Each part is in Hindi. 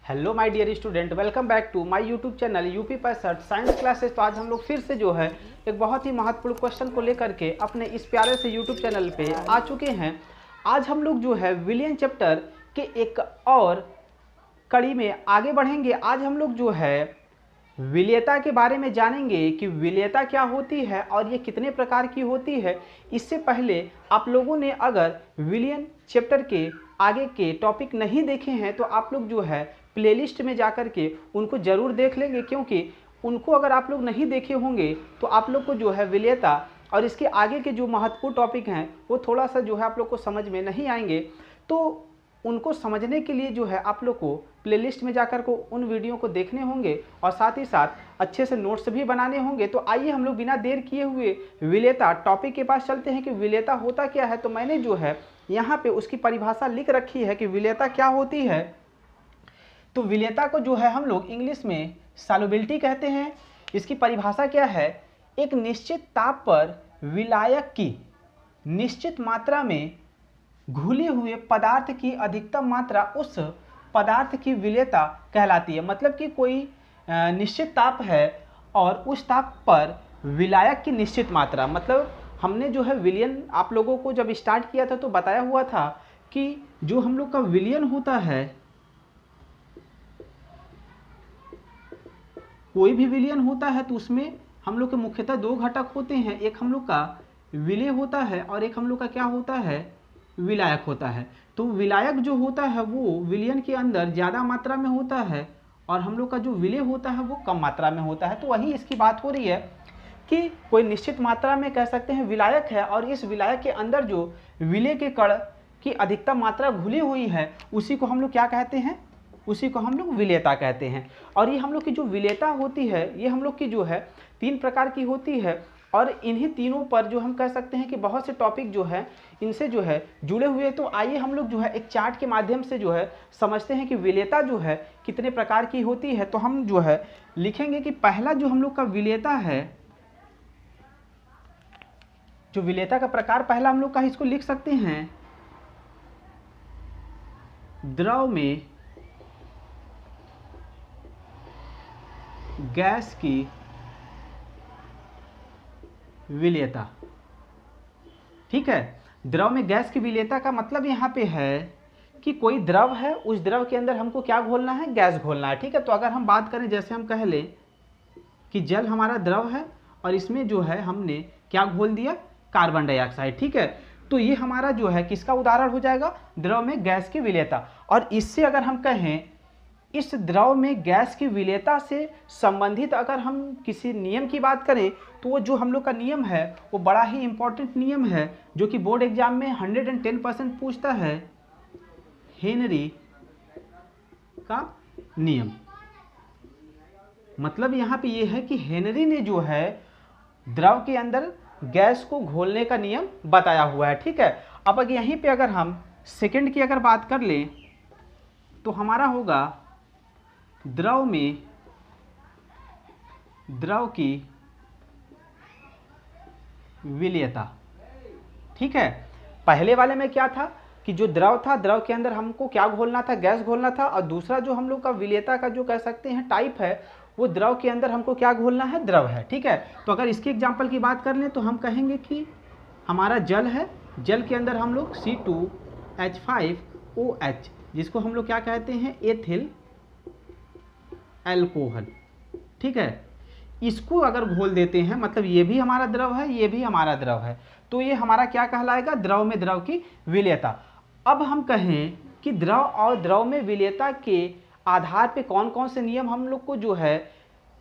Hello my dear student, welcome back to my YouTube channel UP 65 science classes. तो आज हम लोग फिर से जो है एक बहुत ही महत्वपूर्ण क्वेश्चन को लेकर के अपने इस प्यारे से यूट्यूब चैनल पे आ चुके हैं। आज हम लोग जो है विलियन चैप्टर के एक और कड़ी में आगे बढ़ेंगे। आज हम लोग जो है विलेयता के बारे में जानेंगे कि विलेयता क्या होती है और ये कितने प्रकार की होती है। इससे पहले आप लोगों ने अगर विलियन चैप्टर के आगे के टॉपिक नहीं देखे हैं तो आप लोग जो है प्लेलिस्ट में जाकर के उनको ज़रूर देख लेंगे, क्योंकि उनको अगर आप लोग नहीं देखे होंगे तो आप लोग को जो है विलेयता और इसके आगे के जो महत्वपूर्ण टॉपिक हैं वो थोड़ा सा जो है आप लोग को समझ में नहीं आएंगे। तो उनको समझने के लिए जो है आप लोग को प्लेलिस्ट में जाकर को उन वीडियो को देखने होंगे और साथ ही साथ अच्छे से नोट्स भी बनाने होंगे। तो आइए हम लोग बिना देर किए हुए विलेयता टॉपिक के पास चलते हैं कि विलेयता होता क्या है। तो मैंने जो है यहाँ पे उसकी परिभाषा लिख रखी है कि विलेयता क्या होती है। तो विलेयता को जो है हम लोग इंग्लिश में सॉल्युबिलिटी कहते हैं। इसकी परिभाषा क्या है? एक निश्चित ताप पर विलायक की निश्चित मात्रा में घुले हुए पदार्थ की अधिकतम मात्रा उस पदार्थ की विलेयता कहलाती है। मतलब कि कोई निश्चित ताप है और उस ताप पर विलायक की निश्चित मात्रा, मतलब हमने जो है विलियन आप लोगों को जब स्टार्ट किया था तो बताया हुआ था कि जो हम लोग का विलियन होता है, कोई भी विलियन होता है तो उसमें हम लोग के मुख्यतः दो घटक होते हैं। एक हम लोग का विलेय होता है और एक हम लोग का क्या होता है, विलायक होता है। तो विलायक जो होता है वो विलियन के अंदर ज़्यादा मात्रा में होता है और हम लोग का जो विलेय होता है वो कम मात्रा में होता है। तो वही इसकी बात हो रही है कि कोई निश्चित मात्रा में कह सकते हैं विलायक है और इस विलायक के अंदर जो विलेय के कण की अधिकतम मात्रा घुली हुई है उसी को हम लोग क्या कहते हैं, उसी को हम लोग विलेयता कहते हैं। और ये हम लोग की जो विलेयता होती है ये हम लोग की जो है 3 प्रकार की होती है और इन्हीं तीनों पर जो हम कह सकते हैं कि बहुत से टॉपिक जो है इनसे जो है जुड़े हुए। तो आइए हम लोग जो है एक चार्ट के माध्यम से जो है समझते हैं कि विलेयता जो है कितने प्रकार की होती है। तो हम जो है लिखेंगे कि पहला जो हम लोग का विलेयता है, जो विलेयता का प्रकार पहला हम लोग का इसको लिख सकते हैं द्रव में गैस की विलेयता। ठीक है, द्रव में गैस की विलेयता का मतलब यहाँ पे है कि कोई द्रव है, उस द्रव के अंदर हमको क्या घोलना है, गैस घोलना है। ठीक है, तो अगर हम बात करें जैसे हम कह लें कि जल हमारा द्रव है और इसमें जो है हमने क्या घोल दिया, कार्बन डाइऑक्साइड। ठीक है, तो ये हमारा जो है किसका उदाहरण हो जाएगा, द्रव में गैस की विलेयता। और इससे अगर हम कहें इस द्रव में गैस की विलेयता से संबंधित अगर हम किसी नियम की बात करें तो वो जो हम लोग का नियम है वो बड़ा ही इंपॉर्टेंट नियम है जो कि बोर्ड एग्जाम में 110% पूछता है, हेनरी का नियम। मतलब यहाँ पे ये है कि हेनरी ने जो है द्रव के अंदर गैस को घोलने का नियम बताया हुआ है। ठीक है, अब अगर यहीं पे अगर हम सेकंड की अगर बात कर लें तो हमारा होगा द्रव में द्रव की विलेयता। ठीक है, पहले वाले में क्या था कि जो द्रव था, द्रव के अंदर हमको क्या घोलना था, गैस घोलना था। और दूसरा जो हम लोग का विलेयता का जो कह सकते हैं टाइप है वो द्रव के अंदर हमको क्या घोलना है, द्रव है। ठीक है, तो अगर इसके एग्जाम्पल की बात कर लें तो हम कहेंगे कि हमारा जल है, जल के अंदर हम लोग C2H5OH जिसको हम लोग क्या कहते हैं, एथिल अल्कोहल। ठीक है, इसको अगर घोल देते हैं मतलब ये भी हमारा द्रव है, ये भी हमारा द्रव है, तो ये हमारा क्या कहलाएगा, द्रव में द्रव की विलेयता। अब हम कहें कि द्रव और द्रव में विलेयता के आधार पे कौन कौन से नियम हम लोग को जो है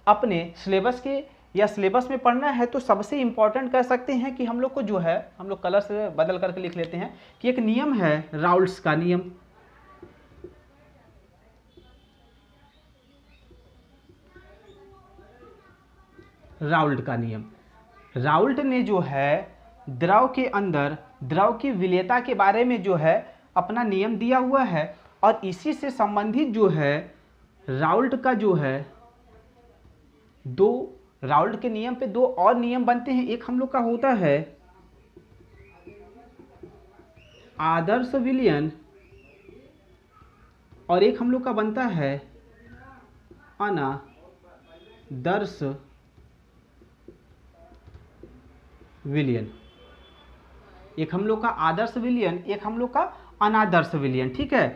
अपने सिलेबस के या सिलेबस में पढ़ना है, तो सबसे इंपॉर्टेंट कह सकते हैं कि हम लोग को जो है, हम लोग कलर से बदल करके लिख लेते हैं कि एक नियम है राउल्ट्स का नियम। राउल्ट का नियम, राउल्ट ने जो है द्रव के अंदर द्रव की विलेयता के बारे में जो है अपना नियम दिया हुआ है और इसी से संबंधित जो है राउल्ट का जो है राउल्ट के नियम पे 2 और नियम बनते हैं। एक हम लोग का होता है आदर्श विलयन और एक हम लोग का बनता है अनादर्श विलयन, एक हम लोग का आदर्श विलयन, एक हम लोग का अनादर्श विलयन। ठीक है,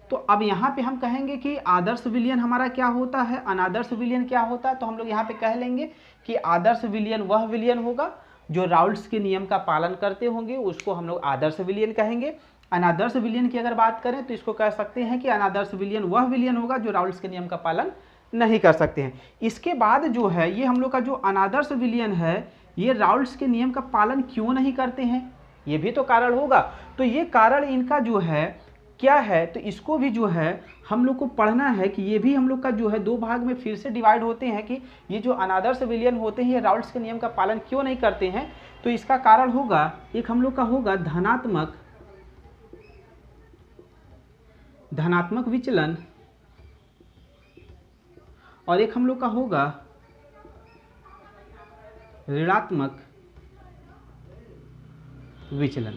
तो अब यहाँ पे हम कहेंगे कि आदर्श विलयन हमारा क्या होता है, अनादर्श विलयन क्या होता है। तो हम लोग यहाँ पे कह लेंगे कि आदर्श विलयन वह विलयन होगा जो राउल्ट्स के नियम का पालन करते होंगे, उसको हम लोग आदर्श विलयन कहेंगे। अनादर्श विलयन की अगर बात करें तो इसको कह सकते हैं कि अनादर्श विलयन वह विलयन होगा जो राउल्ट्स के नियम का पालन नहीं कर सकते हैं। इसके बाद जो है ये हम लोग का जो अनादर्श विलयन है, ये राउल्ट्स के नियम का पालन क्यों नहीं करते हैं, ये भी तो कारण होगा। तो ये कारण इनका जो है क्या है, तो इसको भी जो है हम लोग को पढ़ना है कि ये भी हम लोग का जो है दो भाग में फिर से डिवाइड होते हैं कि ये जो अनादर्श विलयन होते हैं ये राउल्ट्स के नियम का पालन क्यों नहीं करते हैं। तो इसका कारण होगा, एक हम लोग का होगा धनात्मक विचलन, और एक हम लोग का होगा ऋणात्मक विचलन।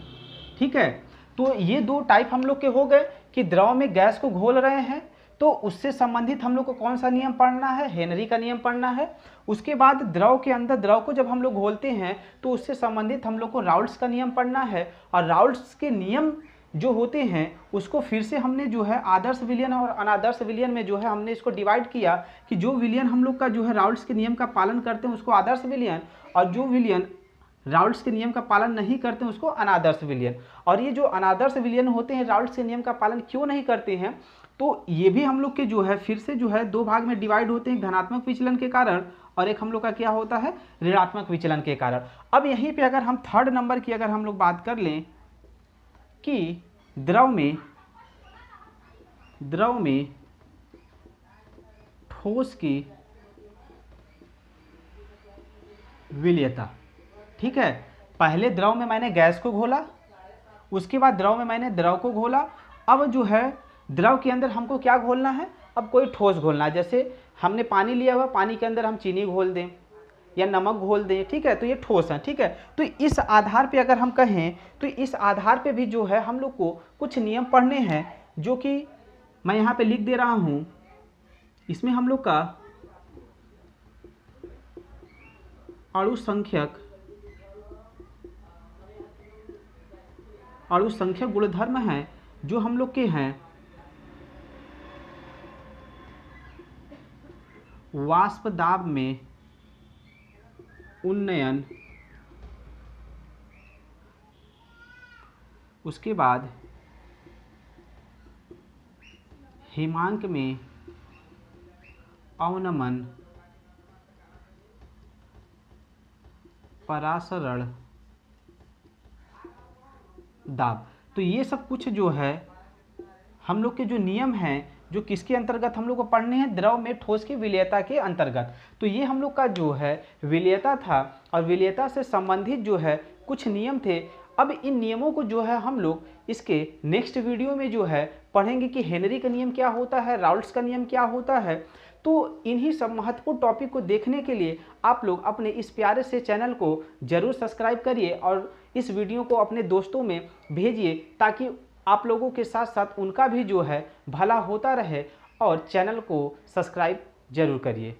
ठीक है, तो ये दो टाइप हम लोग के हो गए कि द्रव में गैस को घोल रहे हैं तो उससे संबंधित हम लोग को कौन सा नियम पढ़ना है, हेनरी का नियम पढ़ना है। उसके बाद द्रव के अंदर द्रव को जब हम लोग घोलते हैं तो उससे संबंधित हम लोग को राउल्ट्स का नियम पढ़ना है, और राउल्ट्स के नियम जो होते हैं उसको फिर से हमने जो है आदर्श विलयन और अनादर्श विलयन में जो है हमने इसको डिवाइड किया कि जो विलयन हम लोग का जो है राउल्ट्स के नियम का पालन करते हैं उसको आदर्श विलयन, और जो विलयन राउल्ट्स के नियम का पालन नहीं करते हैं उसको अनादर्श विलयन। और ये जो अनादर्श विलयन होते हैं राउल्ट्स के नियम का पालन क्यों नहीं करते हैं, तो ये भी हम लोग के जो है फिर से जो है दो भाग में डिवाइड होते हैं, धनात्मक विचलन के कारण और एक हम लोग का क्या होता है, ऋणात्मक विचलन के कारण। अब यहीं पे अगर हम थर्ड नंबर की अगर हम लोग बात कर लें कि द्रव में ठोस की विलयता। ठीक है, पहले द्रव में मैंने गैस को घोला, उसके बाद द्रव में मैंने द्रव को घोला, अब जो है द्रव के अंदर हमको क्या घोलना है, अब कोई ठोस घोलना है। जैसे हमने पानी लिया हुआ, पानी के अंदर हम चीनी घोल दें या नमक घोल दें, ठीक है, तो ये ठोस है। ठीक है, तो इस आधार पे अगर हम कहें तो इस आधार पे भी जो है हम लोग को कुछ नियम पढ़ने हैं, जो कि मैं यहाँ पे लिख दे रहा हूँ। इसमें हम लोग का अणु संख्यक गुणधर्म हैं जो हम लोग के हैं वाष्प दाब में उन्नयन, उसके बाद हिमांक में अवनमन, परासरण दाब। तो ये सब कुछ जो है हम लोग के जो नियम हैं जो किसके अंतर्गत हम लोग को पढ़ने हैं, द्रव में ठोस की विलयता के अंतर्गत। तो ये हम लोग का जो है विलयता था और विलयता से संबंधित जो है कुछ नियम थे। अब इन नियमों को जो है हम लोग इसके नेक्स्ट वीडियो में जो है पढ़ेंगे कि हेनरी का नियम क्या होता है, राउल्ट्स का नियम क्या होता है। तो इन्हीं सब महत्वपूर्ण टॉपिक को देखने के लिए आप लोग अपने इस प्यारे से चैनल को जरूर सब्सक्राइब करिए और इस वीडियो को अपने दोस्तों में भेजिए, ताकि आप लोगों के साथ साथ उनका भी जो है भला होता रहे, और चैनल को सब्सक्राइब जरूर करिए।